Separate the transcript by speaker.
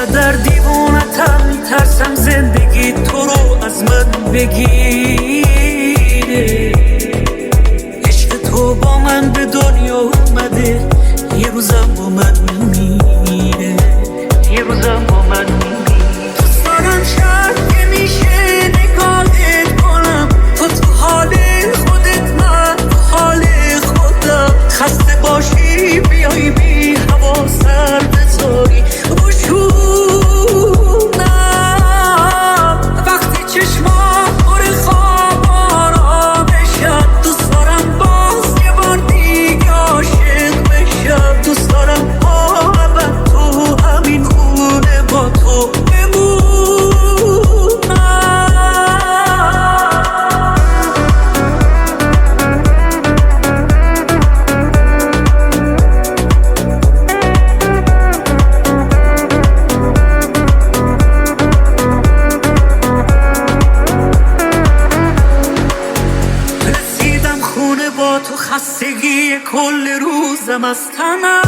Speaker 1: اینقدر دیوونتم میترسم زندگی تو رو از من بگیره. عشق تو با من به دنیا اومده، یه روزم با من میمیره، یه روزم با من میمیره. دوست دارم شاید که میشه نگاهت کنم، تو حال خودت من تو حال خودم. خسته باشی بیای بی هوا سر بذاری بشونم، وقتی چشمات پر خواب آرامشم. دوست دارم باز یه بار دیگه عاشق بشم. دوست دارم ابد تو همین خونه با تو بمونم. رسیدم خونه با تو، خستگی کل روزم از تنم